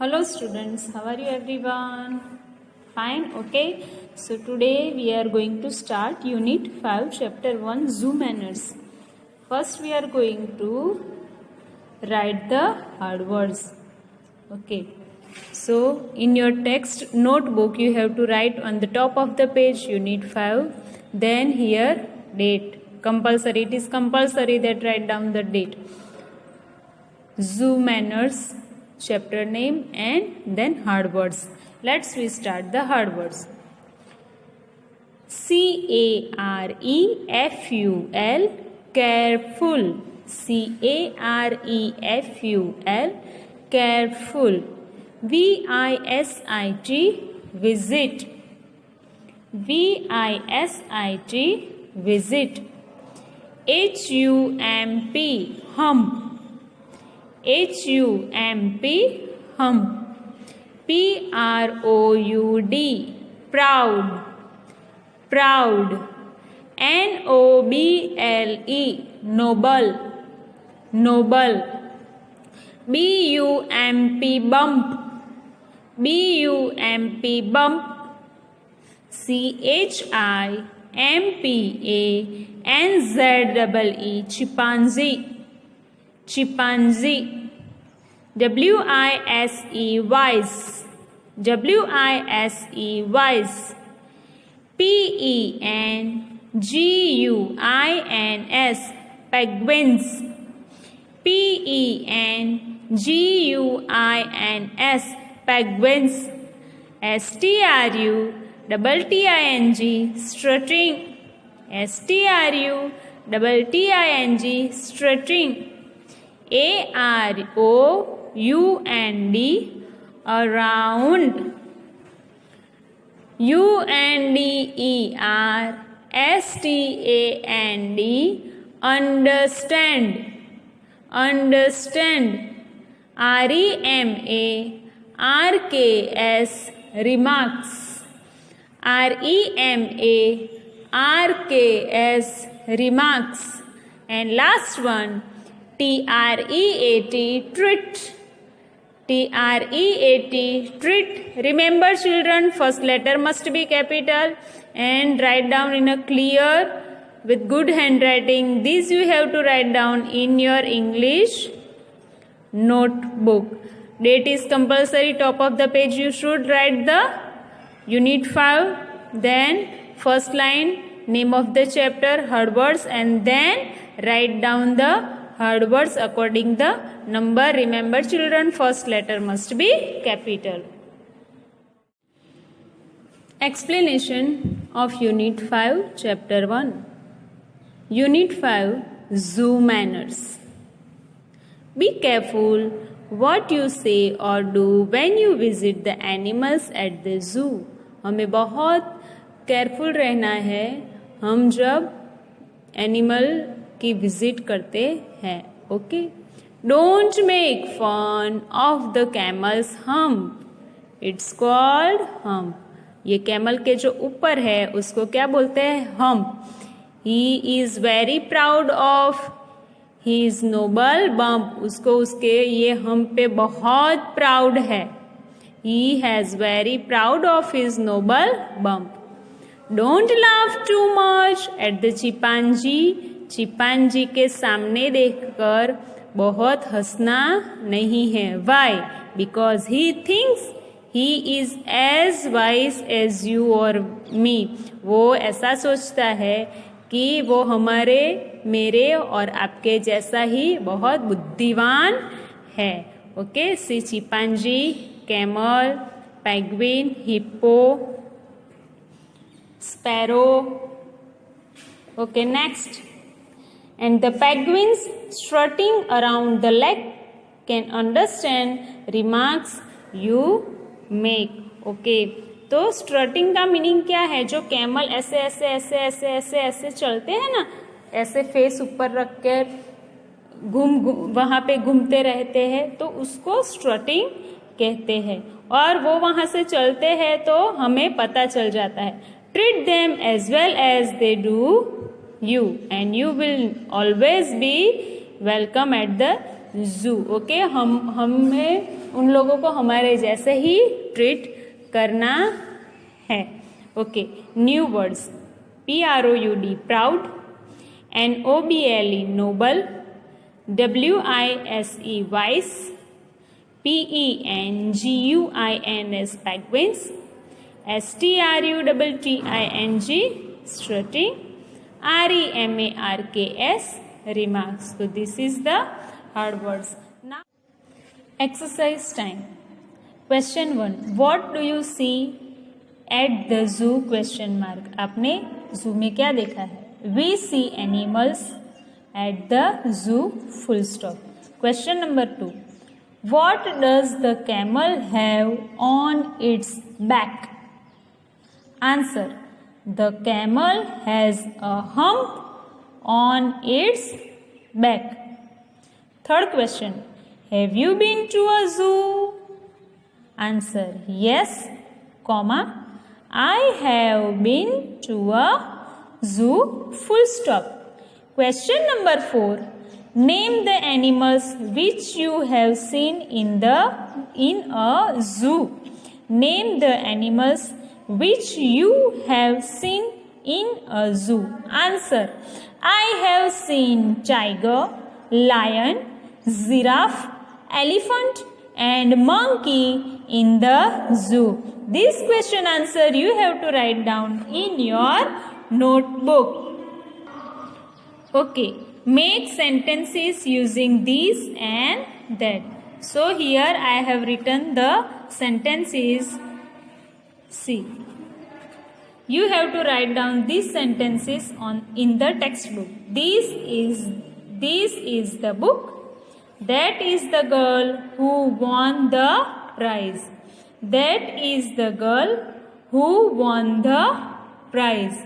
Hello students, how are you everyone? Fine, okay. So today we are going to start Unit 5, Chapter 1, Zoo Manners. First we are going to write the hard words. Okay. So in your text notebook you have to write on the top of the page Unit 5. Then here date. Compulsory. It is compulsory that write down the date. Zoo Manners, chapter name, and then hard words. Let's we start the hard words. careful, careful. careful, careful. visit, visit. hump, hump. proud, proud. noble, noble. bump, bump. chimpanzee, chimpanzee. wise, wise. penguins, penguins. penguins. strutting, strutting. around, around. understand, understand. understand. remarks, remarks. And last one, treat, treat. Remember children, first letter must be capital and write down in a clear with good handwriting. This you have to write down in your English notebook. Date is compulsory, top of the page you should write the Unit 5, then first line, name of the chapter, hard words, and then write down the hard words according the number. Remember children, first letter must be capital. Explanation of Unit 5, Chapter 1. Unit 5, Zoo Manners. Be careful what you say or do when you visit the animals at the zoo. हमें बहुत careful रहना है हम जब animal की visit करते हैं. Okay. Don't make fun of the camel's hump. It's called hump. ये कैमल के जो ऊपर है उसको क्या बोलते हैं? Hump. He is very proud of his noble bump. उसको उसके ये हम्प पे बहुत प्राउड है. He has very proud of his noble bump. Don't laugh too much at the chimpanzee. Chimpanzee के सामने देखकर बहुत हंसना नहीं है. Why? Because he thinks he is as wise as you और मी. वो ऐसा सोचता है कि वो हमारे, मेरे और आपके जैसा ही बहुत बुद्धिमान है. Okay. See chimpanzee, camel, penguin, hippo, sparrow. Okay, next. And the penguins strutting around the lake can understand remarks you make. Okay. तो स्ट्रटिंग का मीनिंग क्या है? जो कैमल ऐसे ऐसे ऐसे ऐसे ऐसे ऐसे चलते हैं ना, ऐसे फेस ऊपर रख कर वहां पे घूमते रहते हैं, तो उसको स्ट्रटिंग कहते हैं. और वो वहां से चलते हैं तो हमें पता चल जाता है. Treat them as well as they do you, and you will always be welcome at the जू. ओके, हमें उन लोगों को हमारे जैसे ही ट्रीट करना है. Okay, new words. PROUD proud, NOBLE noble, WISE wise, PENGUINS penguins, STRUTTING strutting, REMARKS remarks. So this is the hard words. Now exercise time. Question 1. What do you see at the zoo? Question mark. आपने zoo में क्या देखा है? We see animals at the zoo. Full stop. Question number 2. What does the camel have on its back? Answer. The camel has a hump on its back. Third question. Have you been to a zoo? Answer. Yes, comma, I have been to a zoo. Full stop. Question number 4. Name the animals which you have seen in a zoo. Name the animals which you have seen in a zoo. Answer. I have seen tiger, lion, giraffe, elephant and monkey in the zoo. This question answer you have to write down in your notebook. Okay, make sentences using this and that. So here I have written the sentences. See, you have to write down these sentences in the textbook. This is the book. That is the girl who won the prize. That is the girl who won the prize.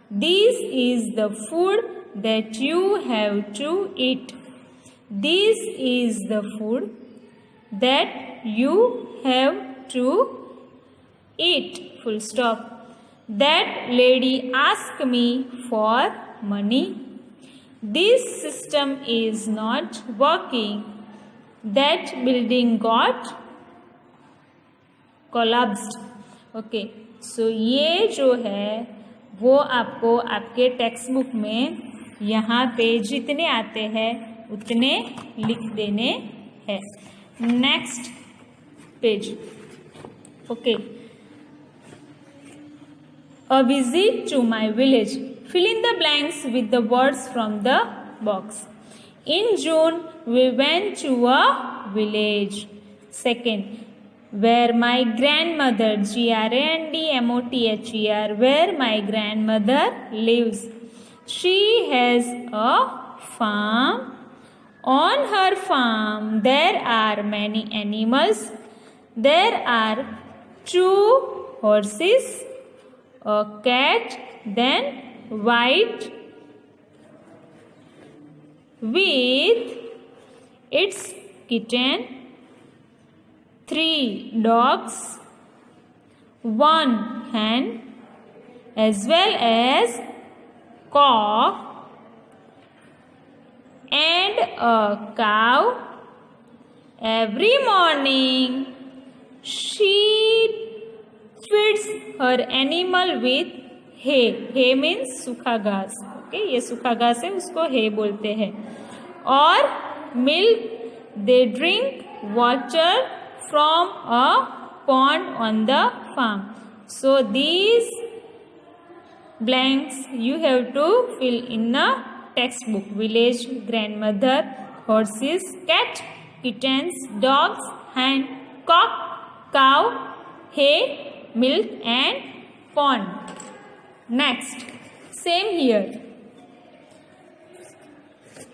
This is the food that you have to eat. This is the food that you have to eat. Full stop. That lady asked me for money. This system is not working. That building got collapsed. Okay, so ये जो है वो आपको आपके text book में यहाँ पे जितने आते हैं उतने लिख देने हैं. Next page. Okay, A visit to my village. Fill in the blanks with the words from the box. In June, we went to a village. Second, where my grandmother, GRANDMOTHER, where my grandmother lives. She has a farm. On her farm, there are many animals. There are 2 horses, a cat, then white with its kitten, 3 dogs, 1 hen, as well as cock and a cow. Every morning she feeds her animal with hay. Hay means सूखा घास. Okay, ये सूखा घास है, उसको hay बोलते हैं. और milk, they drink water from a pond on the farm. So these blanks you have to fill in a textbook. Village, grandmother, horses, cat, kittens, dogs, hen, cock, cow, hay, milk and pond. Next, same here.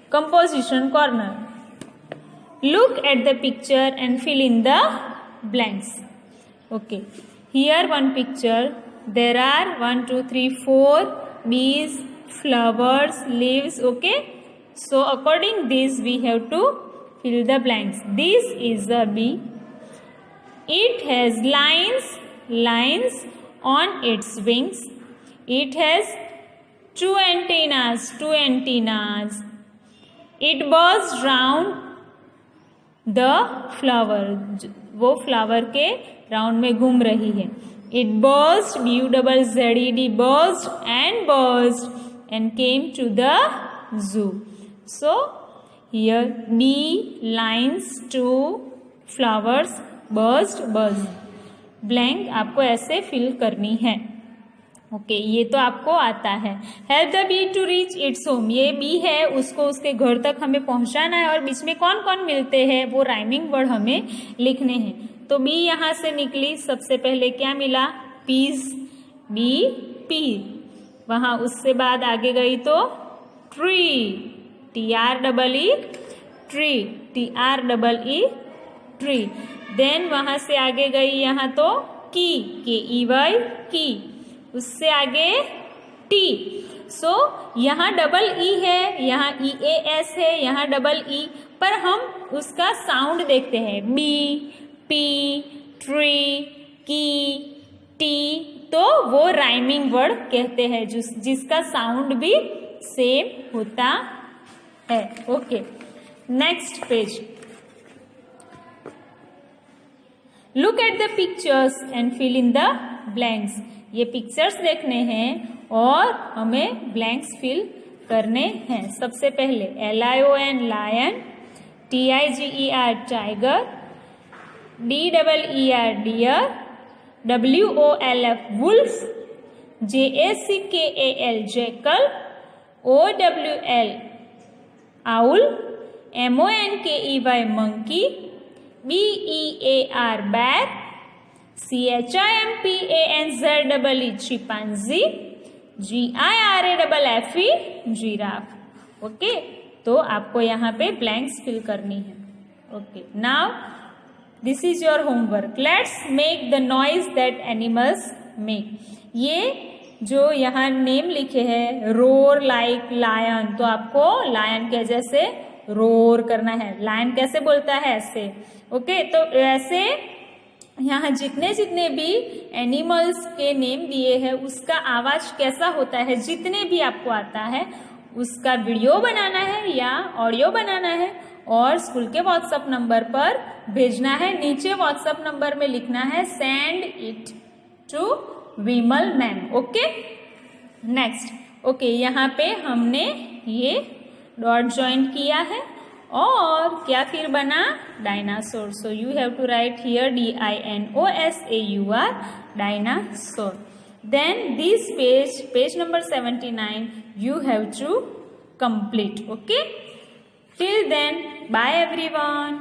Composition corner. Look at the picture and fill in the blanks. Okay, here one picture. There are 1, 2, 3, 4 bees, flowers, leaves. Okay, so according this we have to fill the blanks. This is a bee. It has lines on its wings. It has 2 antennas. It buzzed round the flower, वो flower के round में घूम रही है. It burst, B-U-Z-Z-E-D, burst and came to the zoo. So here B lines to flowers, burst, buzz. Blank आपको ऐसे fill करनी है. ओके, ये तो आपको आता है. Help the bee to reach its home, ये बी है, उसको उसके घर तक हमें पहुंचाना है. और बीच में कौन कौन मिलते हैं वो राइमिंग वर्ड हमें लिखने हैं. तो बी यहां से निकली, सबसे पहले क्या मिला? Peace, B P. वहां उससे बाद आगे गई तो tree, TREE, tree, TREE, tree. Then वहां से आगे गई यहाँ तो की, KEY, की. उससे आगे टी. सो यहाँ डबल ई है, यहाँ EAS है, यहाँ डबल ई, पर हम उसका साउंड देखते हैं. बी, पी, ट्री, की, टी, तो वो राइमिंग वर्ड कहते हैं जिसका साउंड भी सेम होता है. Okay, next page. Look at the pictures and fill in the blanks. ये पिक्चर्स देखने हैं और हमें ब्लैंक्स फिल करने हैं. सबसे पहले LION lion, TIGER tiger, DEER deer, WOLF wolf, JACKAL jackal, OWL owl, MONKEY monkey, BEAR bear, CHIMPANZEE chimpanzee, GIRAFFE giraffe. Okay, तो आपको यहाँ पे ब्लैंक्स फिल करनी है. Okay, now this is your homework. Let's make the noise that animals make. ये जो यहाँ name लिखे हैं, रोर लाइक लायन, तो आपको लायन के जैसे रोर करना है. लायन कैसे बोलता है? ऐसे. ओके, तो ऐसे यहाँ जितने जितने भी एनिमल्स के नेम दिए हैं उसका आवाज कैसा होता है, जितने भी आपको आता है उसका वीडियो बनाना है या ऑडियो बनाना है और स्कूल के व्हाट्सएप नंबर पर भेजना है. नीचे व्हाट्सएप नंबर में लिखना है send it to Vimal ma'am. Okay, next. Okay, यहाँ पे हमने ये डॉट ज्वाइन किया है और क्या फिर बना? Dinosaur. So you have to write here DINOSAUR, dinosaur. Then this page number 79 you have to complete. Okay, till then, bye everyone.